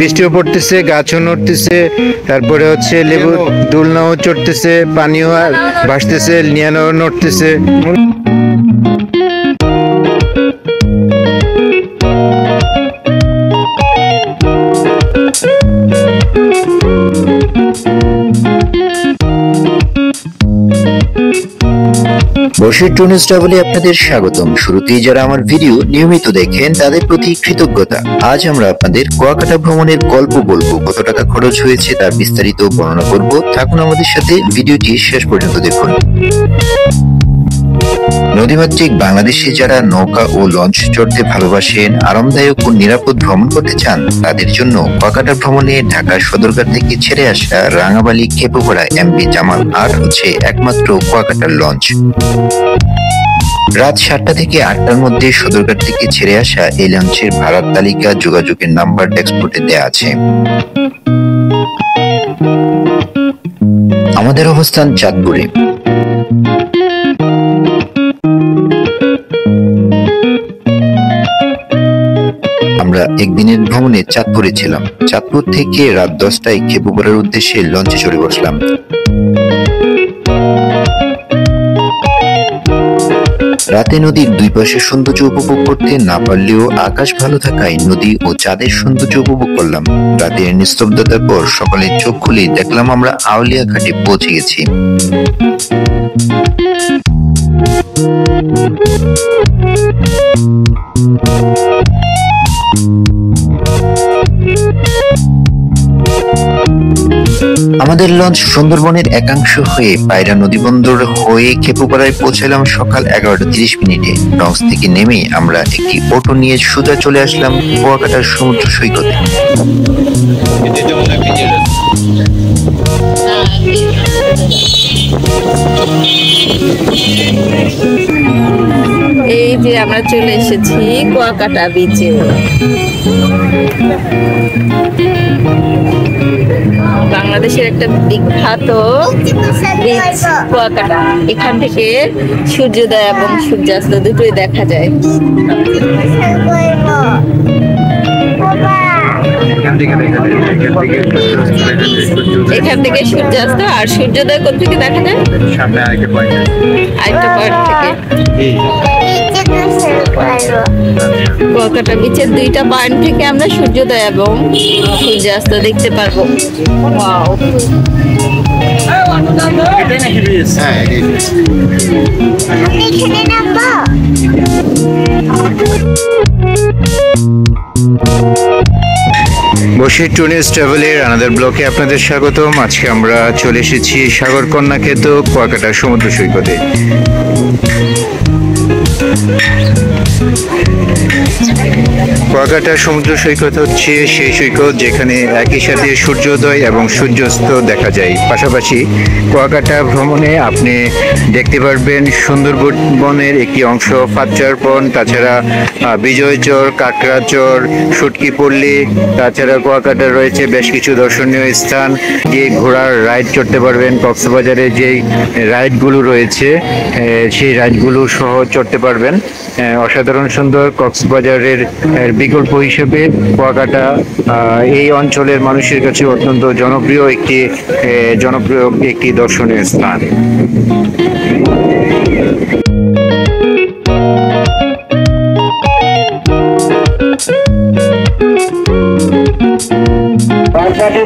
বৃষ্টিও পড়তেছে, গাছও নড়তেছে, তারপরে হচ্ছে লেবু দোলনাও চড়তেছে, পানিও ভাসতেছে, লিয়ানাও নড়তেছে। বশির টুরিস্ট ট্রাভেলে আপনাদের স্বাগতম। শুরুতেই যারা আমার ভিডিও নিয়মিত দেখেন তাদের প্রতি কৃতজ্ঞতা। আজ আমরা আপনাদের কুয়াকাটা ভ্রমণের গল্প বলবো। কত টাকা খরচ হয়েছে তার বিস্তারিত বর্ণনা করব। থাকুন আমাদের সাথে, ভিডিওটি শেষ পর্যন্ত দেখুন। নদীমাতৃক বাংলাদেশে যারা নৌকা ও লঞ্চ চড়তে ভালোবাসেন, আরামদায়ক ও নিরাপদ ভ্রমণ করতে চান, তাদের জন্য কুয়াকাটা ভ্রমণে ঢাকা সদরঘাট থেকে ছেড়ে আসা রাঙাবালি খেপুপাড়া এমভি জামাল আর হচ্ছে একমাত্র কুয়াকাটার লঞ্চ। রাত 7টা থেকে 8টার মধ্যে সদরঘাট থেকে ছেড়ে আসা এই লঞ্চের ভাড়ার তালিকা যোগাযোগের নাম্বার ডেস্কবোর্ডে দেয়া আছে। আমাদের অবস্থান চাঁদপুরে। আমরা একদিনের ভ্রমণে চাঁদপুরে ছিলাম। চাঁদপুর থেকে রাত 10টায় খেপুপাড়ার উদ্দেশ্যে লঞ্চে চড়ে বসলাম। রাতে নদীর দুই পাশে সৌন্দর্য উপভোগ করতে না পারলেও আকাশ ভালো থাকায় নদী ও চাঁদের সৌন্দর্য উপভোগ করলাম। রাতের নিস্তব্ধতার পর সকালে চোখ খুলে দেখলাম আমরা আউলিয়া ঘাটে পৌঁছে গেছি। আমাদের লঞ্চ সুন্দরবনের একাংশ হয়ে পায়রা নদীবন্দর হয়ে খেপুপাড়ায় পৌঁছালাম সকাল 11:30। লঞ্চ থেকে নেমে আমরা একটি অটো নিয়ে সোজা চলে আসলাম কুয়াকাটার সমুদ্র সৈকতে। এই যে আমরা চলে এসেছি কুয়াকাটা বিচে। বাংলাদেশের একটা বিখ্যাত বিচ কুয়াকাটা। এখান থেকে সূর্যোদয় এবং সূর্যাস্ত দুটোই দেখা যায়। এখান থেকে সূর্যাস্ত আর সূর্যোদয় কোথেকে দেখা যায়? সামনে আরেকটা পয়েন্ট থেকে। কুয়াকাটা বিচের 2টা পয়েন্ট থেকে আমরা সূর্যোদয় এবং সূর্যাস্ত দেখতে পারবো। বশির টুরিস্ট ট্রাভেলের আনাদার ব্লকে আপনাদের স্বাগতম। আজকে আমরা চলে এসেছি সাগরকন্যা খ্যাত কুয়াকাটা সমুদ্র সৈকতে। কুয়াকাটা সমুদ্র সৈকত হচ্ছে সেই সৈকত যেখানে একই সাথে সূর্যোদয় এবং সূর্যাস্ত দেখা যায়। পাশাপাশি কুয়াকাটা ভ্রমণে আপনি দেখতে পারবেন সুন্দরবনের একটি অংশ ফাতচার বন, তাছাড়া বিজয়চর, কাকড়াচর, সুটকিপল্লী, তাছাড়া কুয়াকাটার রয়েছে বেশ কিছু দর্শনীয় স্থান, যে ঘোড়ার রাইড চড়তে পারবেন। কক্সবাজারে যেই রাইডগুলো রয়েছে সেই রাইডগুলো সহ চড়তে পারবেন। অসাধারণ সুন্দর। কক্সবাজারের বিকল্প হিসেবে কুয়াকাটা এই অঞ্চলের মানুষের কাছে অত্যন্ত জনপ্রিয় একটি দর্শনীয় স্থান।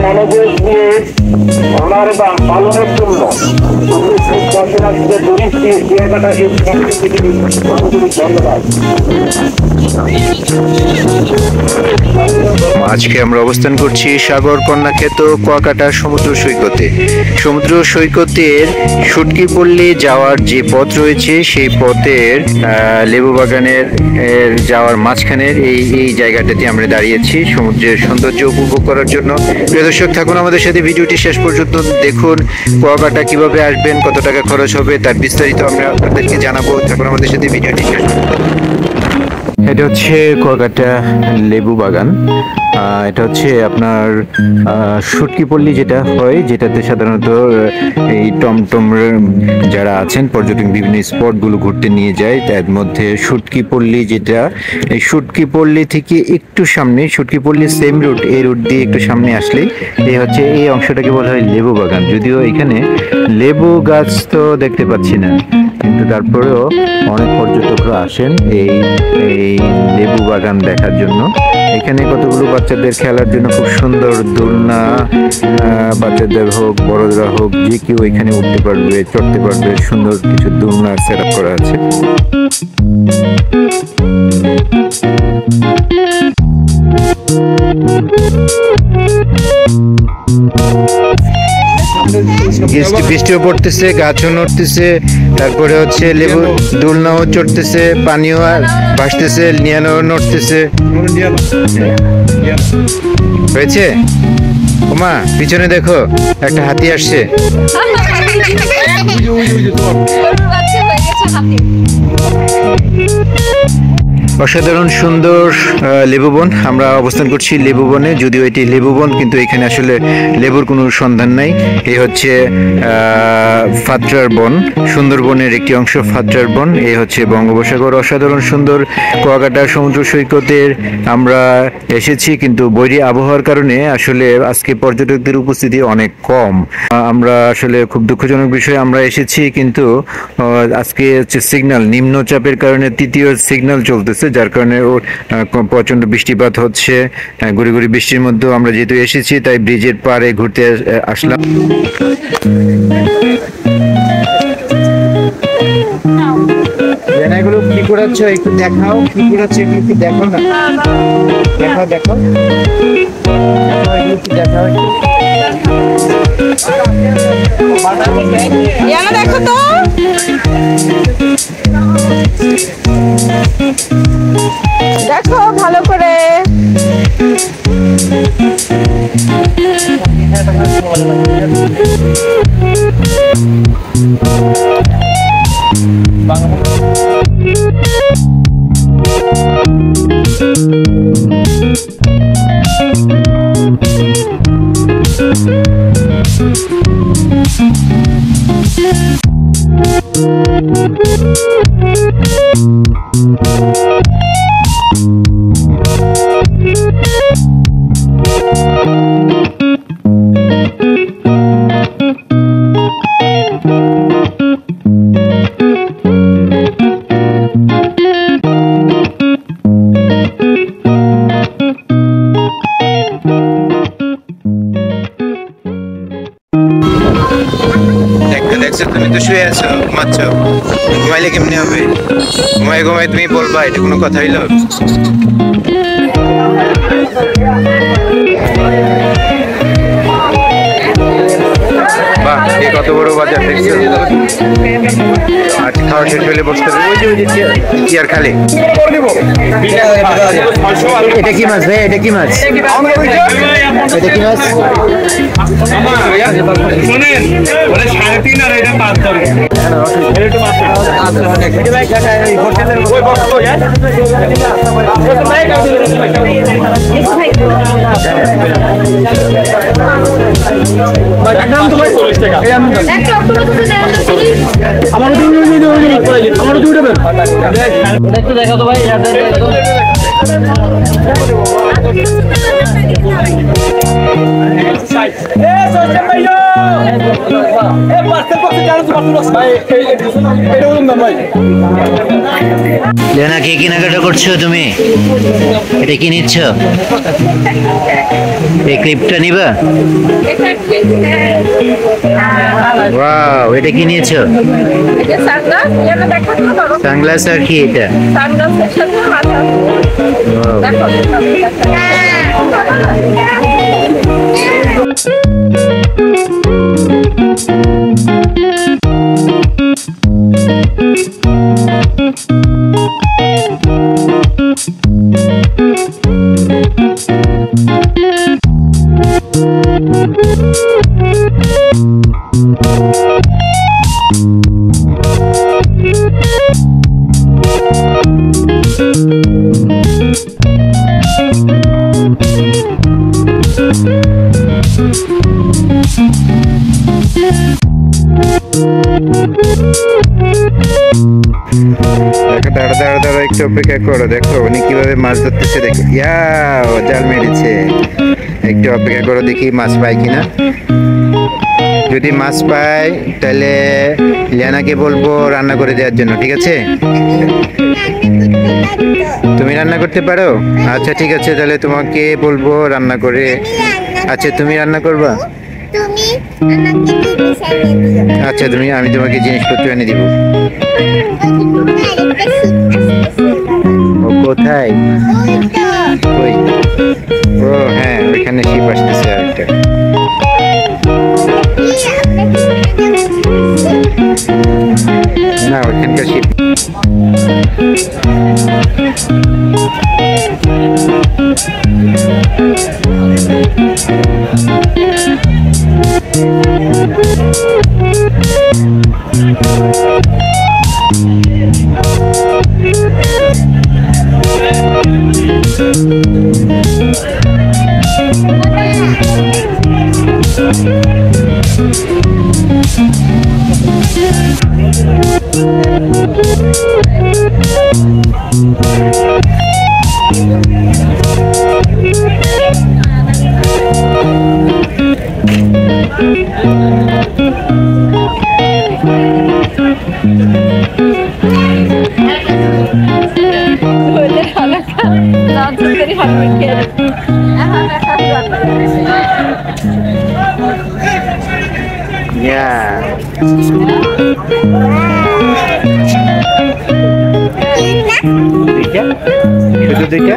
মনোযোগ দিয়ে ওনার বা পালনের জন্য ধন্যবাদ। আজকে আমরা অবস্থান করছি সাগরকন্যা খ্যাত কুয়াকাটা সমুদ্র সৈকতে। সমুদ্র সৈকতের সুটকিপল্লী যাওয়ার যে পথ রয়েছে সেই পথের লেবু বাগানের যাওয়ার মাঝখানের এই জায়গাটাতে আমরা দাঁড়িয়েছি সমুদ্রের সৌন্দর্য উপভোগ করার জন্য। প্রিয় দর্শক, থাকুন আমাদের সাথে, ভিডিওটি শেষ পর্যন্ত দেখুন। কুয়াকাটা কিভাবে আসবেন, কত টাকা খরচ হবে তার বিস্তারিত আমরা আপনাদেরকে জানাবো। থাকুন আমাদের সাথে, ভিডিওটি শেষ পর্যন্ত। এটা হচ্ছে কুয়াকাটা লেবু বাগান। এটা হচ্ছে আপনার শুটকি পল্লী যেটা হয়, যেটাতে সাধারণত এই টমটম যারা আছেন পর্যটক বিভিন্ন স্পটগুলো ঘুরতে নিয়ে যায়। তার মধ্যে শুটকি পল্লী যেটা, এই শুটকি পল্লী থেকে একটু সামনে, শুটকি পল্লী সেম রুট, এই রুট দিয়ে একটু সামনে আসলেই এই হচ্ছে এই অংশটাকে বলা হয় লেবু বাগান। যদিও এখানে লেবু গাছ তো দেখতে পাচ্ছি না, কিন্তু তারপরেও অনেক পর্যটকরা আসেন এই এই লেবু বাগান দেখার জন্য। এখানে কতগুলো বাচ্চাদের খেলার জন্য খুব সুন্দর দোলনা, বাচ্চাদের হোক বড়রা হোক যে কেউ এখানে উঠতে পারবে, চড়তে পারবে, সুন্দর কিছু দোলনা সেট আপ করা আছে। বৃষ্টিও পড়তেছে, গাছও নড়তেছে, তারপরে হচ্ছে লেবু দোলনাও চড়তেছে, পানিও ভাসতেছে, লিয়ানো নড়তেছে। হয়েছে ওমা, পিছনে দেখো একটা হাতি আসছে। অসাধারণ সুন্দর লেবু বন। আমরা অবস্থান করছি লেবু বনে, যদিও এটি লেবু বন কিন্তু এখানে আসলে লেবুর কোনো সন্ধান নাই। এই হচ্ছে ফাত্রার বন, সুন্দরবনের একটি অংশ ফাত্রার বন। এই হচ্ছে বঙ্গোপসাগর, অসাধারণ সুন্দর কুয়াকাটা সমুদ্র সৈকতের আমরা এসেছি, কিন্তু বৈরী আবহাওয়ার কারণে আসলে আজকে পর্যটকদের উপস্থিতি অনেক কম। আমরা আসলে খুব দুঃখজনক বিষয়, আমরা এসেছি কিন্তু আজকে হচ্ছে সিগন্যাল নিম্নচাপের কারণে তৃতীয় সিগন্যাল চলতেছে, যার কারণে প্রচন্ড বৃষ্টিপাত হচ্ছে। গুড়ি গুড়ি বৃষ্টির মধ্যেও আমরা যেহেতু এসেছি তাই ব্রিজের পাড়ে ঘুরতে আসলাম। এগুলো কি করাচ্ছ, একটু দেখাও কি করাচ্ছ, একটু দেখো না, দেখাও দেখো দেখাও দেখো তো দেখো ভালো করে। দেখছো তুমি তো শুয়ে আছো, ঘুমাচ্ছ, ঘুমাইলে কেমনি হবে? ঘুমাই ঘুমাই তুমি বলবা, এটা কোনো কথা হইলো? বাহ, এ কত বড় বাজার দেখছো। আজ খাওয়া শেষ হলে বসতে হবে। ওই যে চেয়ার খালি। এটা কি মাছ ভাই? এটা কি মাছ? এটা কি মাছ? শোনেন, বলে 3.5 আর এটা 5 ধরে। একটু দেখা তো ভাই, লেনা, কি কেনাকাটা করছো তুমি? এটা কি নিচ্ছ? এই ক্লিপটা নিবা? ওয়াও, এটা কি নিয়েছো? সানগ্লাস আর কি এটা? দেখো, দাঁড়া দাঁড়া দাঁড়া, একটু অপেক্ষা করো। দেখো উনি কিভাবে মাছ ধরতেছে, দেখো। ও জাল মেরেছে। একটু অপেক্ষা করো, দেখি মাছ পাই কিনা। যদি মাছ পাই তাহলে লিয়ানাকে বলবো রান্না করে দেওয়ার জন্য, ঠিক আছে? তুমি রান্না করতে পারো? আচ্ছা ঠিক আছে, তাহলে তোমাকে বলবো রান্না করে। আচ্ছা তুমি রান্না করবা? তুমি আমাকে জিনিস এনে দিও। আচ্ছা আমি তোমাকে জিনিসপত্র এনে দিব। ও কোথায়? ওই, ও হ্যাঁ, ওইখানে শিপ আসতেছে আরেকটা। না, ওইখানকার শিপ। দুইটা, শুধু দুইটা।